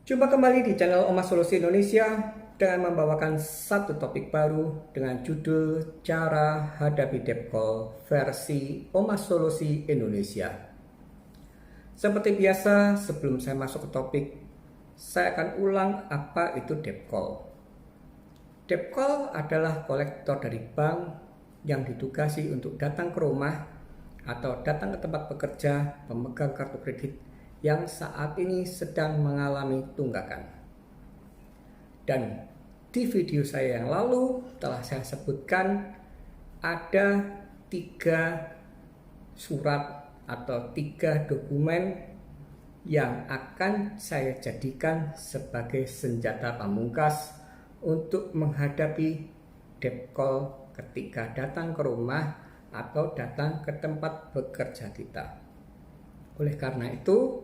Jumpa kembali di channel Omas Solusi Indonesia dengan membawakan satu topik baru dengan judul Cara Hadapi Debt Call versi Omas Solusi Indonesia. Seperti biasa, sebelum saya masuk ke topik, saya akan ulang apa itu debt call. Debt call adalah kolektor dari bank yang ditugasi untuk datang ke rumah atau datang ke tempat bekerja pemegang kartu kredit yang saat ini sedang mengalami tunggakan. Dan di video saya yang lalu telah saya sebutkan ada 3 surat atau 3 dokumen yang akan saya jadikan sebagai senjata pamungkas untuk menghadapi debt call ketika datang ke rumah atau datang ke tempat bekerja kita. Oleh karena itu,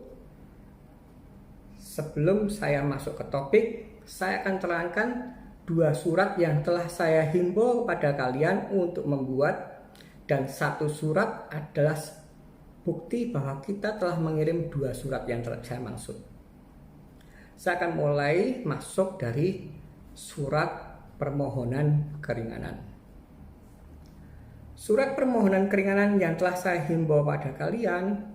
sebelum saya masuk ke topik, saya akan terangkan 2 surat yang telah saya himbau kepada kalian untuk membuat, dan 1 surat adalah bukti bahwa kita telah mengirim 2 surat yang saya maksud. Saya akan mulai masuk dari surat permohonan keringanan. Surat permohonan keringanan yang telah saya himbau pada kalian,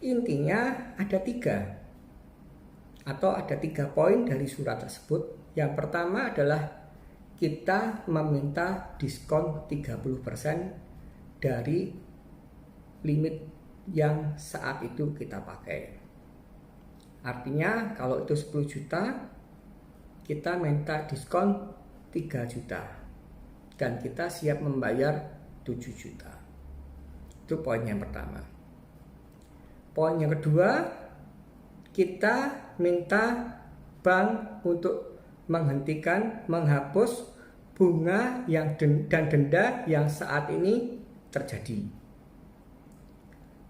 intinya ada 3 atau ada 3 poin dari surat tersebut. Yang pertama adalah kita meminta diskon 30% dari limit yang saat itu kita pakai. Artinya kalau itu 10 juta, kita minta diskon 3 juta dan kita siap membayar 7 juta. Itu poin yang pertama. Poin yang kedua, kita minta bank untuk menghapus bunga dan denda yang saat ini terjadi.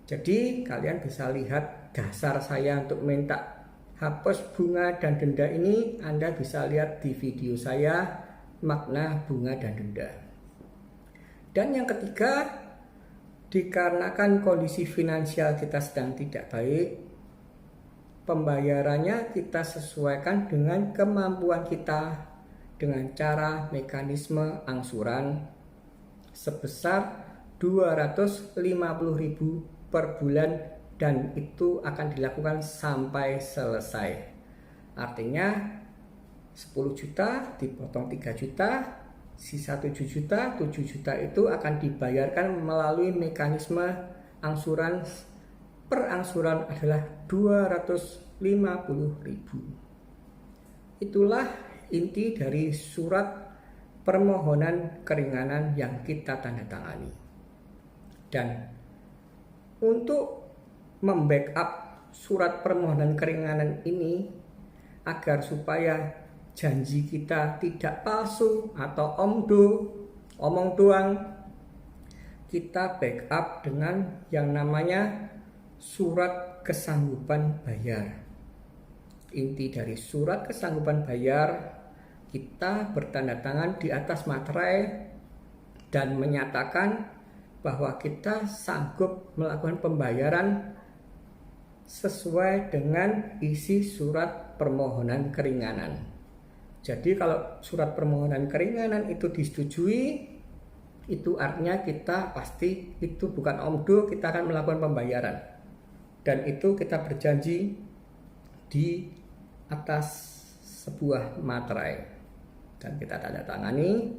Jadi kalian bisa lihat dasar saya untuk minta hapus bunga dan denda ini. Anda bisa lihat di video saya makna bunga dan denda. Dan yang ketiga, dikarenakan kondisi finansial kita sedang tidak baik, pembayarannya kita sesuaikan dengan kemampuan kita dengan cara mekanisme angsuran sebesar 250.000 per bulan, dan itu akan dilakukan sampai selesai. Artinya 10 juta dipotong 3 juta, sisa 7 juta. 7 juta itu akan dibayarkan melalui mekanisme angsuran. Per angsuran adalah 250.000. Itulah inti dari surat permohonan keringanan yang kita tanda tangani. Dan untuk membackup surat permohonan keringanan ini agar supaya janji kita tidak palsu atau omong doang, kita backup dengan yang namanya surat kesanggupan bayar. Inti dari surat kesanggupan bayar, kita bertanda tangan di atas materai dan menyatakan bahwa kita sanggup melakukan pembayaran sesuai dengan isi surat permohonan keringanan. Jadi kalau surat permohonan keringanan itu disetujui, itu artinya kita pasti itu bukan omdo, kita akan melakukan pembayaran. Dan itu kita berjanji di atas sebuah materai. Dan kita tanda tangani,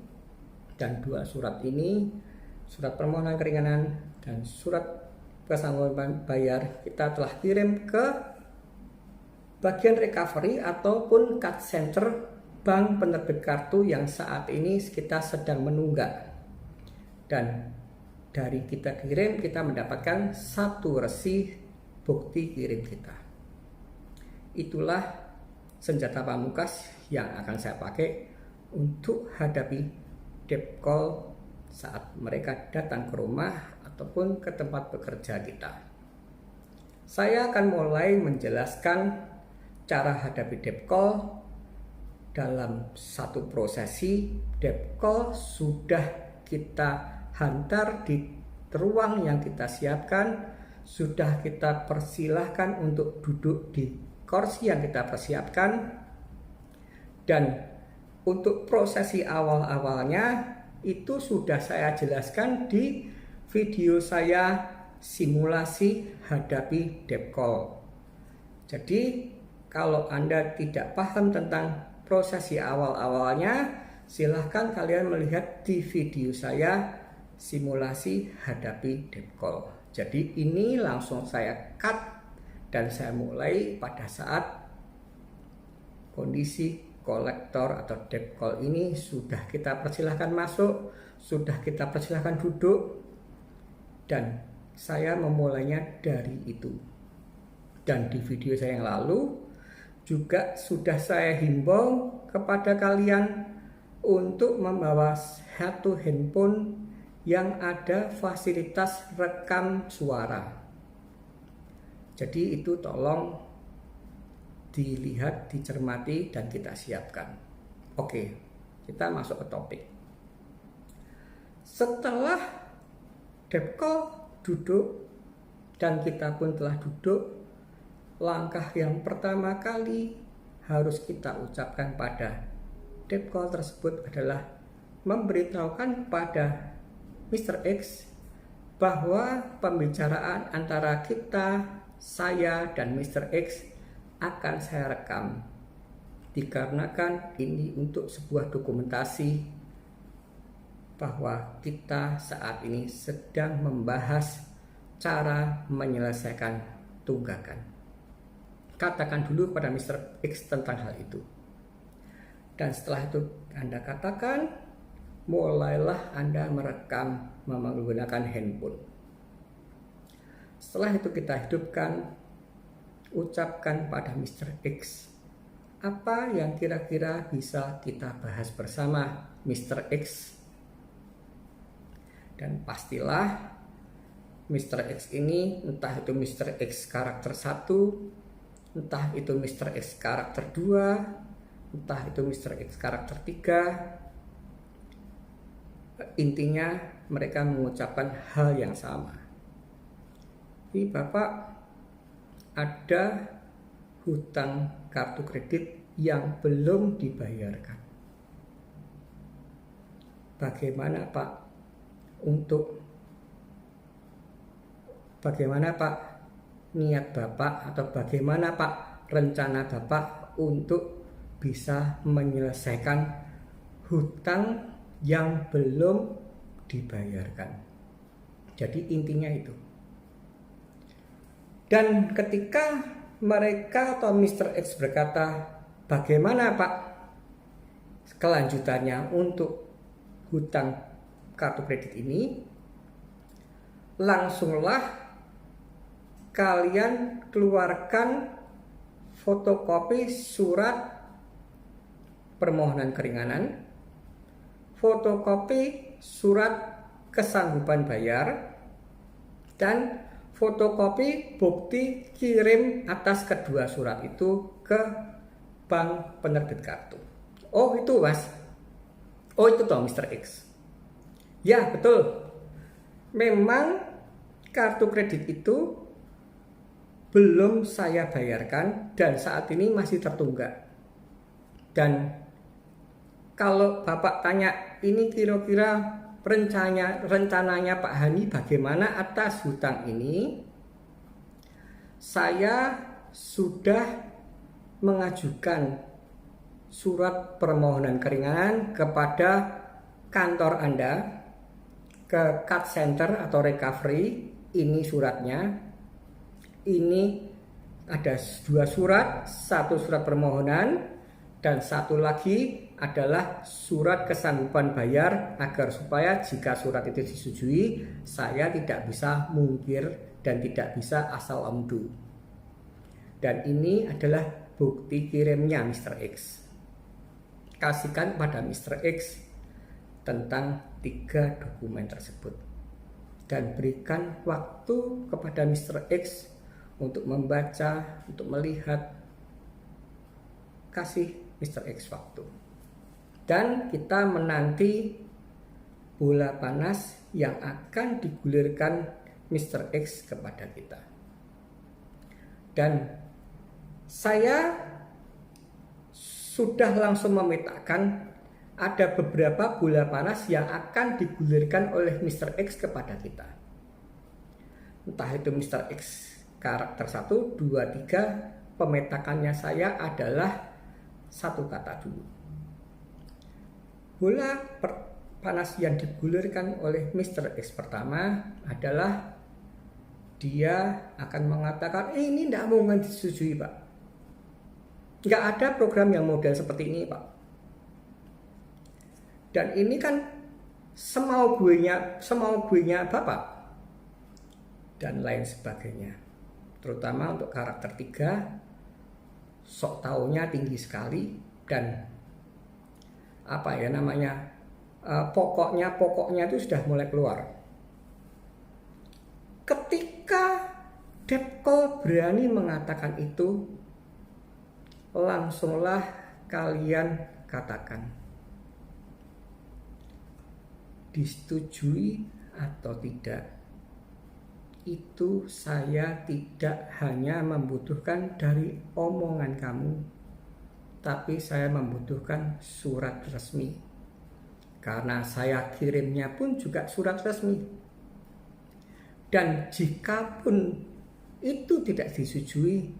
dan 2 surat ini, surat permohonan keringanan dan surat kesanggupan bayar, kita telah kirim ke bagian recovery ataupun cut center bank penerbit kartu yang saat ini kita sedang menunggak. Dan dari kita kirim, kita mendapatkan 1 resi bukti kirim kita. Itulah senjata pamungkas yang akan saya pakai untuk hadapi debt call saat mereka datang ke rumah ataupun ke tempat bekerja kita. Saya akan mulai menjelaskan cara hadapi debt call. Dalam satu prosesi, debt call sudah kita hantar di ruang yang kita siapkan, sudah kita persilahkan untuk duduk di kursi yang kita persiapkan. Dan untuk prosesi awal-awalnya itu sudah saya jelaskan di video saya simulasi hadapi debt call. Jadi kalau Anda tidak paham tentang prosesi awal-awalnya, silahkan kalian melihat di video saya simulasi hadapi debt call. Jadi ini langsung saya cut dan saya mulai pada saat kondisi kolektor atau debt call ini sudah kita persilahkan masuk, sudah kita persilahkan duduk, dan saya memulainya dari itu. Dan di video saya yang lalu juga sudah saya himbau kepada kalian untuk membawa satu handphone yang ada fasilitas rekam suara. Jadi itu tolong dilihat, dicermati, dan kita siapkan. Oke, kita masuk ke topik. Setelah debt call duduk dan kita pun telah duduk, langkah yang pertama kali harus kita ucapkan pada debt call tersebut adalah memberitahukan pada Mr. X bahwa pembicaraan antara kita, saya, dan Mr. X akan saya rekam, dikarenakan ini untuk sebuah dokumentasi bahwa kita saat ini sedang membahas cara menyelesaikan tunggakan. Katakan dulu pada Mr. X tentang hal itu. Dan setelah itu Anda katakan, mulailah Anda merekam menggunakan handphone. Setelah itu kita hidupkan, ucapkan pada Mr. X apa yang kira-kira bisa kita bahas bersama Mr. X. Dan pastilah Mr. X ini, entah itu Mr. X karakter 1, entah itu Mr. X karakter 2, entah itu Mr. X karakter 3, intinya mereka mengucapkan hal yang sama. Ini Bapak ada hutang kartu kredit yang belum dibayarkan. Bagaimana Pak niat Bapak atau bagaimana Pak rencana Bapak untuk bisa menyelesaikan hutang yang belum dibayarkan. Jadi intinya itu. Dan ketika mereka atau Mr. X berkata, bagaimana Pak kelanjutannya untuk hutang kartu kredit ini, langsunglah kalian keluarkan fotokopi surat permohonan keringanan, fotokopi surat kesanggupan bayar, dan fotokopi bukti kirim atas kedua surat itu ke bank penerbit kartu. Oh itu Mas. Oh itu toh Mr. X. Ya betul. Memang kartu kredit itu belum saya bayarkan dan saat ini masih tertunggak. Dan kalau Bapak tanya ini kira-kira rencananya Pak Hani bagaimana atas hutang ini, saya sudah mengajukan surat permohonan keringanan kepada kantor Anda, ke card center atau recovery. Ini suratnya, ini ada 2 surat, 1 surat permohonan dan 1 lagi adalah surat kesanggupan bayar, agar supaya jika surat itu disetujui, saya tidak bisa mungkir dan tidak bisa asal undo. Dan ini adalah bukti kirimnya Mr. X. Kasihkan pada Mr. X tentang 3 dokumen tersebut. Dan berikan waktu kepada Mr. X untuk membaca, untuk melihat. Kasih Mr. X waktu. Dan kita menanti bola panas yang akan digulirkan Mr. X kepada kita. Dan Saya sudah langsung memetakan ada beberapa bola panas yang akan digulirkan oleh Mr. X kepada kita. Entah itu Mr. X karakter 1, 2, 3, pemetakannya saya adalah satu kata dulu. Bola panas yang digulirkan oleh Mr. X pertama adalah dia akan mengatakan, ini tidak mungkin disetujui, Pak. Nggak ada program yang model seperti ini, Pak. Dan ini kan semau guenya Bapak. Dan lain sebagainya. Terutama untuk karakter 3, sok taunya tinggi sekali. Dan pokoknya itu sudah mulai keluar. Ketika Depkol berani mengatakan itu, langsunglah kalian katakan disetujui atau tidak. Itu saya tidak hanya membutuhkan dari omongan kamu, tapi saya membutuhkan surat resmi. Karena saya kirimnya pun juga surat resmi. Dan jikapun itu tidak disetujui,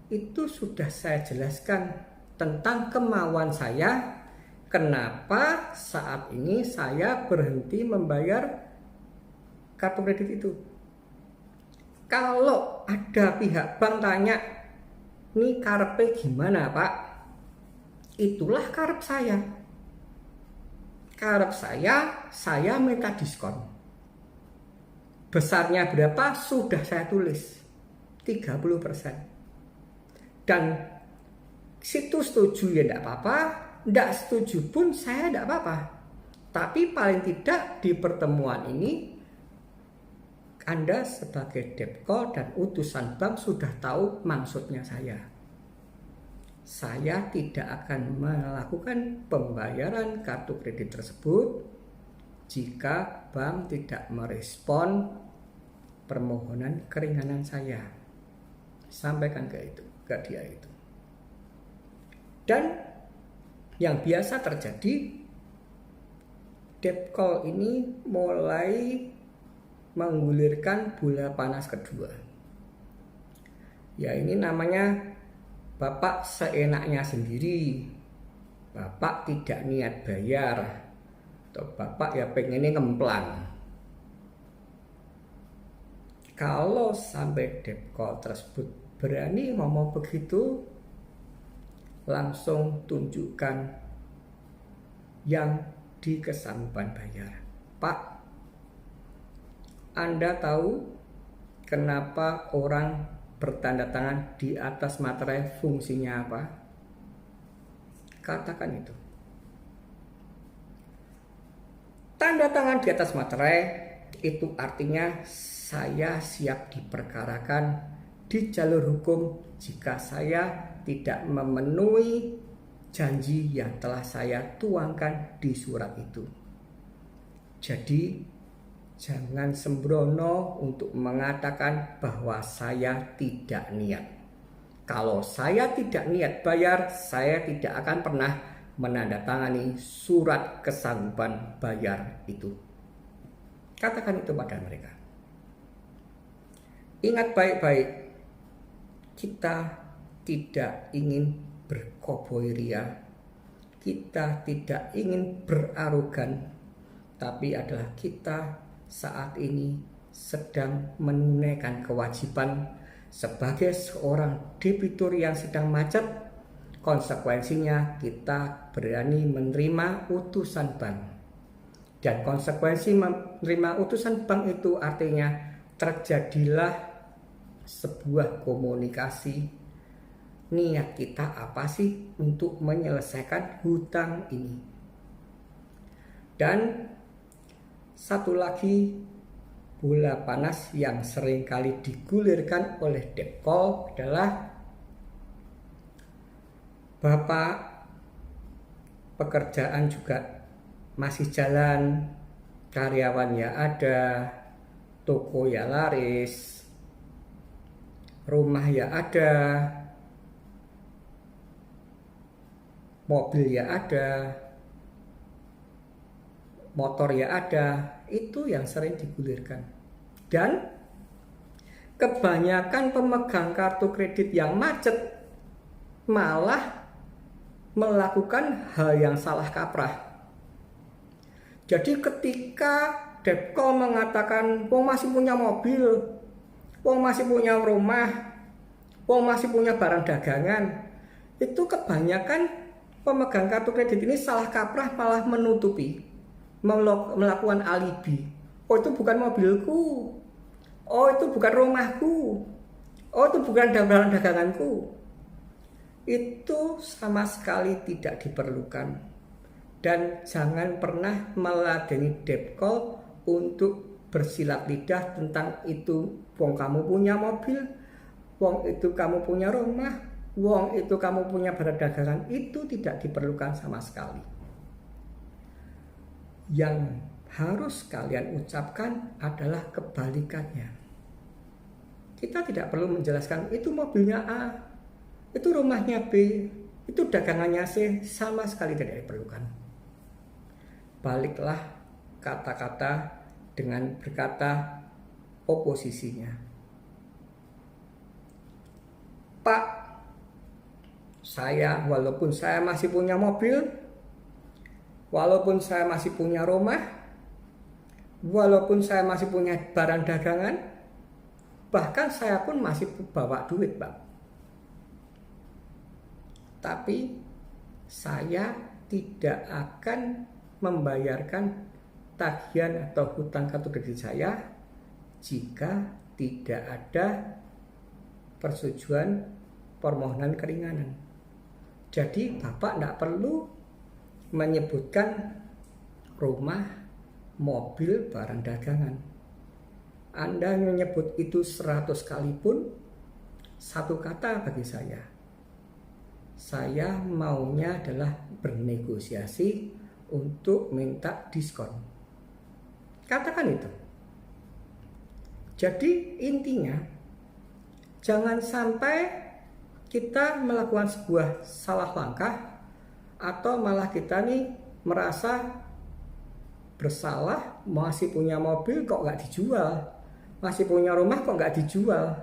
itu sudah saya jelaskan tentang kemauan saya, kenapa saat ini saya berhenti membayar kartu kredit itu. Kalau ada pihak bank tanya, ini karpe gimana Pak? Itulah karep saya. Karep saya minta diskon. Besarnya berapa? Sudah saya tulis, 30%. Dan situ setuju ya tidak apa-apa, tidak setuju pun saya tidak apa-apa. Tapi paling tidak di pertemuan ini Anda sebagai Depkol dan utusan bank sudah tahu maksudnya saya. Saya tidak akan melakukan pembayaran kartu kredit tersebut jika bank tidak merespon permohonan keringanan saya. Sampaikan ke dia itu. Dan yang biasa terjadi, Depkol ini mulai menggulirkan bola panas kedua. Ya ini namanya Bapak seenaknya sendiri. Bapak tidak niat bayar, atau Bapak ya pengennya ngemplang. Kalau sampai Depkol tersebut berani ngomong begitu, langsung tunjukkan yang di kesanggupan bayar. Pak, Anda tahu kenapa orang bertanda tangan di atas materai fungsinya apa? Katakan itu. Tanda tangan di atas materai itu artinya saya siap diperkarakan di jalur hukum jika saya tidak memenuhi janji yang telah saya tuangkan di surat itu. Jadi jangan sembrono untuk mengatakan bahwa saya tidak niat. Kalau saya tidak niat bayar, saya tidak akan pernah menandatangani surat kesanggupan bayar itu. Katakan itu pada mereka. Ingat baik-baik, kita tidak ingin berkoboi ria, kita tidak ingin berarogan, tapi adalah kita saat ini sedang menunaikan kewajiban sebagai seorang debitur yang sedang macet. Konsekuensinya kita berani menerima utusan bank. Dan konsekuensi menerima utusan bank itu artinya terjadilah sebuah komunikasi, niat kita apa sih untuk menyelesaikan hutang ini. Dan satu lagi bola panas yang seringkali digulirkan oleh Depkol adalah Bapak pekerjaan juga masih jalan, karyawan ya ada, toko ya laris, rumah ya ada, mobil ya ada, motor ya ada, itu yang sering digulirkan. Dan kebanyakan pemegang kartu kredit yang macet malah melakukan hal yang salah kaprah. Jadi ketika Depkol mengatakan wong masih punya mobil, wong masih punya rumah, wong masih punya barang dagangan, itu kebanyakan pemegang kartu kredit ini salah kaprah, malah menutupi, melakukan alibi. Oh itu bukan mobilku, oh itu bukan rumahku, oh itu bukan barang daganganku. Itu sama sekali tidak diperlukan. Dan jangan pernah meladeni Depkol untuk bersilat lidah tentang itu. Wong kamu punya mobil, wong itu kamu punya rumah, wong itu kamu punya barang dagangan. Itu tidak diperlukan sama sekali. Yang harus kalian ucapkan adalah kebalikannya. Kita tidak perlu menjelaskan itu mobilnya A, itu rumahnya B, itu dagangannya C, sama sekali tidak diperlukan. Baliklah kata-kata dengan berkata oposisinya. Pak, walaupun saya masih punya mobil, walaupun saya masih punya rumah, walaupun saya masih punya barang dagangan, bahkan saya pun masih bawa duit, Pak. Tapi saya tidak akan membayarkan tagihan atau hutang kartu kredit saya jika tidak ada persetujuan permohonan keringanan. Jadi Bapak tidak perlu menyebutkan rumah, mobil, barang dagangan. Anda menyebut itu 100 kali pun satu kata bagi saya. Saya maunya adalah bernegosiasi untuk minta diskon. Katakan itu. Jadi intinya jangan sampai kita melakukan sebuah salah langkah atau malah kita nih merasa bersalah, masih punya mobil kok nggak dijual, masih punya rumah kok nggak dijual.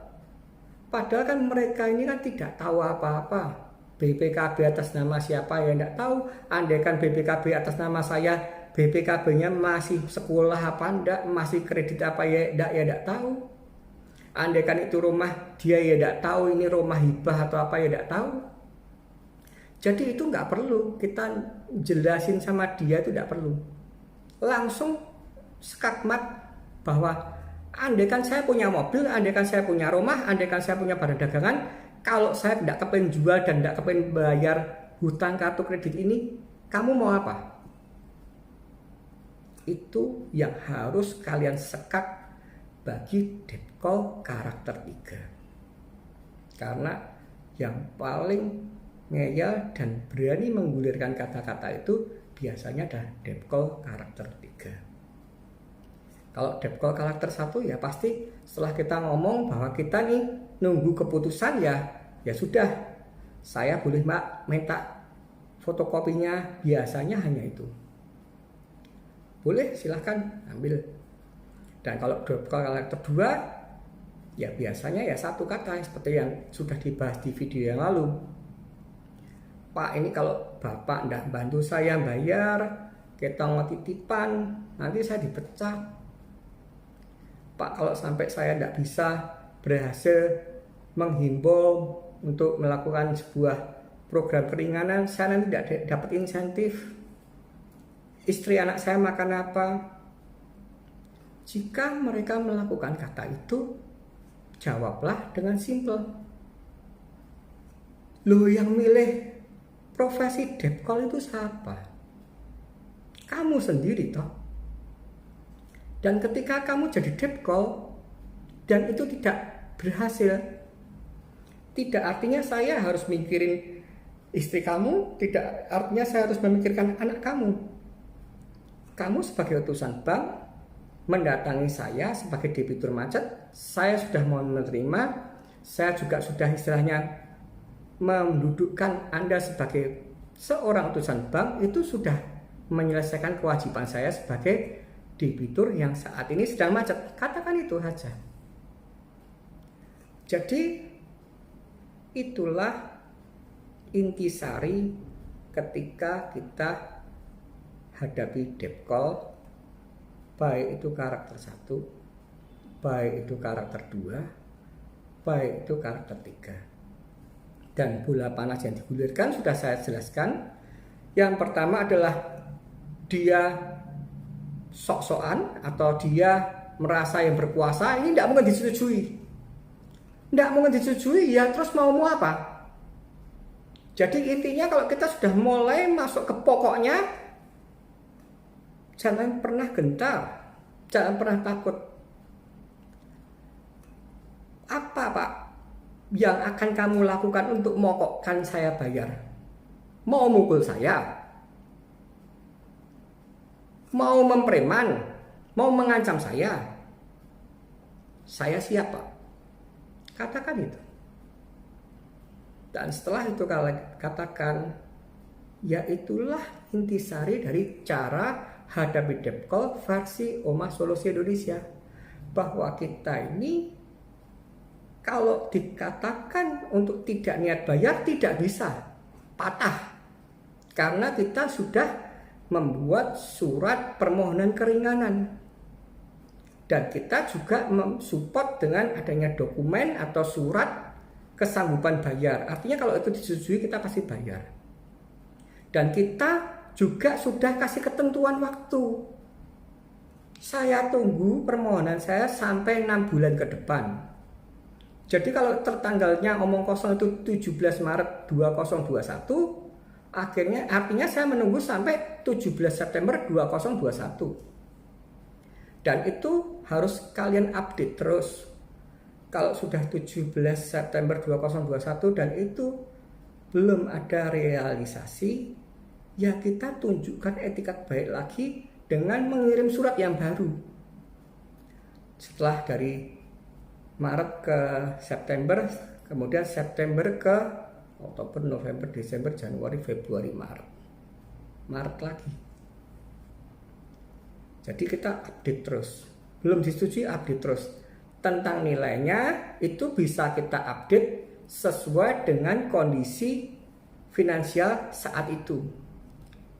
Padahal kan mereka ini kan tidak tahu apa-apa. BPKB atas nama siapa ya tidak tahu. Andaikan BPKB atas nama saya, BPKB-nya masih sekolah apa enggak, masih kredit apa ya enggak tahu. Andaikan itu rumah dia ya enggak tahu, ini rumah hibah atau apa ya enggak tahu. Jadi itu enggak perlu kita jelasin sama dia, itu enggak perlu. Langsung skakmat bahwa andaikan saya punya mobil, andaikan saya punya rumah, andaikan saya punya barang dagangan, kalau saya tidak kepengen jual dan tidak kepengen bayar hutang kartu kredit ini, kamu mau apa? Itu yang harus kalian sekat bagi Depkol karakter 3. Karena yang paling ngeyel dan berani menggulirkan kata-kata itu biasanya adalah Depkol karakter 3. Kalau Depkol karakter 1 ya pasti setelah kita ngomong bahwa kita nih nunggu keputusan ya sudah, saya boleh Mbak minta fotokopinya, biasanya hanya itu. Boleh, silahkan ambil. Dan kalau Depkol karakter 2 ya biasanya ya satu kata seperti yang sudah dibahas di video yang lalu. Pak, ini kalau Bapak tidak bantu saya bayar, kita mau titipan, nanti saya dipecat. Pak, kalau sampai saya tidak bisa berhasil menghimbau untuk melakukan sebuah program keringanan, saya nanti tidak dapat insentif. Istri anak saya makan apa? Jika mereka melakukan kata itu, jawablah dengan simpel. Loh, yang milih profesi Depkol itu siapa? Kamu sendiri toh. Dan ketika kamu jadi Depkol dan itu tidak berhasil, tidak artinya saya harus mikirin istri kamu, tidak artinya saya harus memikirkan anak kamu. Kamu sebagai utusan bank mendatangi saya sebagai debitur macet, saya sudah mau menerima, saya juga sudah istilahnya mendudukkan Anda sebagai seorang utusan bank itu sudah menyelesaikan kewajiban saya sebagai debitur yang saat ini sedang macet. Katakan itu saja. Jadi itulah intisari ketika kita hadapi debt call, baik itu karakter 1, baik itu karakter 2, baik itu karakter 3. Dan bola panas yang digulirkan sudah saya jelaskan. Yang pertama adalah dia sok-sokan atau dia merasa yang berkuasa. Ini tidak mungkin disetujui. Tidak mungkin disetujui, ya terus mau apa? Jadi intinya kalau kita sudah mulai masuk ke pokoknya, jangan pernah gentar, jangan pernah takut. Apa Pak yang akan kamu lakukan untuk mokokkan saya bayar? Mau mukul saya? Mau mempreman? Mau mengancam saya? Saya siap Pak. Katakan itu. Dan setelah itu katakan, ya itulah intisari dari cara hadapi debt call versi Omah Solusi Indonesia. Bahwa kita ini kalau dikatakan untuk tidak niat bayar tidak bisa, patah. Karena kita sudah membuat surat permohonan keringanan. Dan kita juga mensupport dengan adanya dokumen atau surat kesanggupan bayar. Artinya kalau itu disetujui kita pasti bayar. Dan kita juga sudah kasih ketentuan waktu. Saya tunggu permohonan saya sampai 6 bulan ke depan. Jadi kalau tertanggalnya omong kosong itu 17 Maret 2021, artinya saya menunggu sampai 17 September 2021. Dan itu harus kalian update terus. Kalau sudah 17 September 2021 dan itu belum ada realisasi, ya kita tunjukkan etikat baik lagi dengan mengirim surat yang baru. Setelah dari Maret ke September, kemudian September ke Oktober, November, Desember, Januari, Februari, Maret lagi. Jadi kita update terus. Belum disetujui, update terus. Tentang nilainya itu bisa kita update sesuai dengan kondisi finansial saat itu.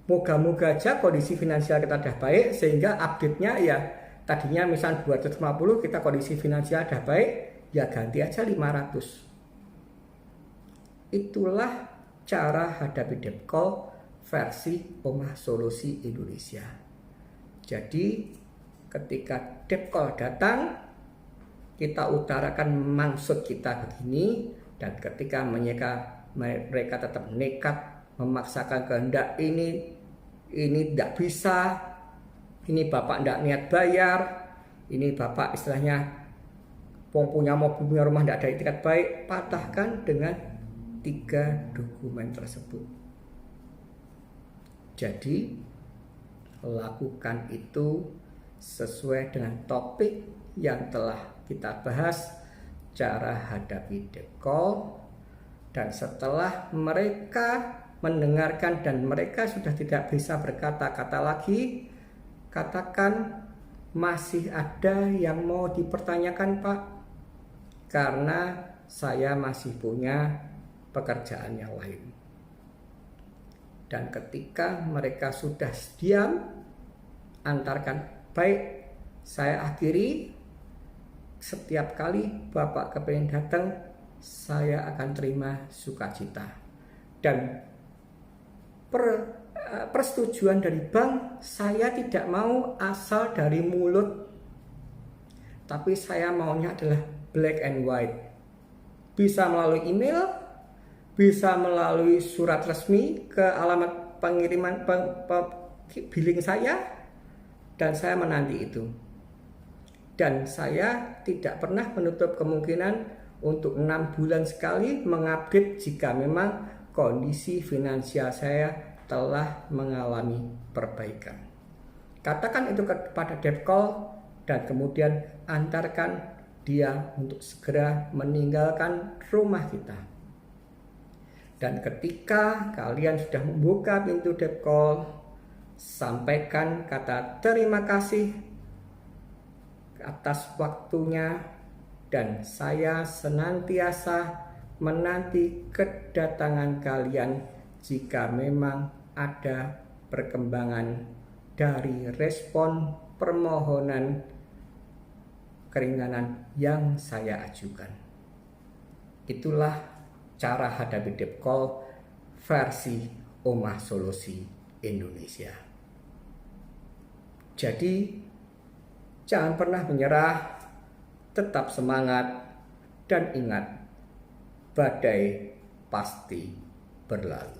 Moga-moga aja kondisi finansial kita sudah baik sehingga update-nya ya tadinya misal 250, kita kondisi finansial sudah baik, ya ganti aja 500. Itulah cara hadapi debt call versi Omah Solusi Indonesia. Jadi ketika debt call datang, kita utarakan maksud kita begini, dan ketika mereka tetap nekat memaksakan kehendak ini tidak bisa, ini bapak tidak niat bayar, ini bapak istilahnya punya mobil punya rumah tidak ada etikat baik, patahkan dengan 3 dokumen tersebut. Jadi lakukan itu sesuai dengan topik yang telah kita bahas, cara hadapi debt call. Dan setelah mereka mendengarkan dan mereka sudah tidak bisa berkata-kata lagi, katakan, masih ada yang mau dipertanyakan Pak? Karena saya masih punya pekerjaan yang lain. Dan ketika mereka sudah diam, antarkan, baik, saya akhiri. Setiap kali Bapak kepengen datang, saya akan terima sukacita. Dan persetujuan dari bank, saya tidak mau asal dari mulut, tapi saya maunya adalah black and white. Bisa melalui email, bisa melalui surat resmi ke alamat pengiriman billing saya, dan saya menanti itu. Dan saya tidak pernah menutup kemungkinan untuk 6 bulan sekali mengupdate jika memang kondisi finansial saya telah mengalami perbaikan. Katakan itu kepada debt call dan kemudian antarkan dia untuk segera meninggalkan rumah kita. Dan ketika kalian sudah membuka pintu debt call, sampaikan kata terima kasih atas waktunya, dan saya senantiasa menanti kedatangan kalian jika memang ada perkembangan dari respon permohonan keringanan yang saya ajukan. Itulah cara hadapi debt call versi Omah Solusi Indonesia. Jadi, jangan pernah menyerah, tetap semangat, dan ingat, badai pasti berlalu.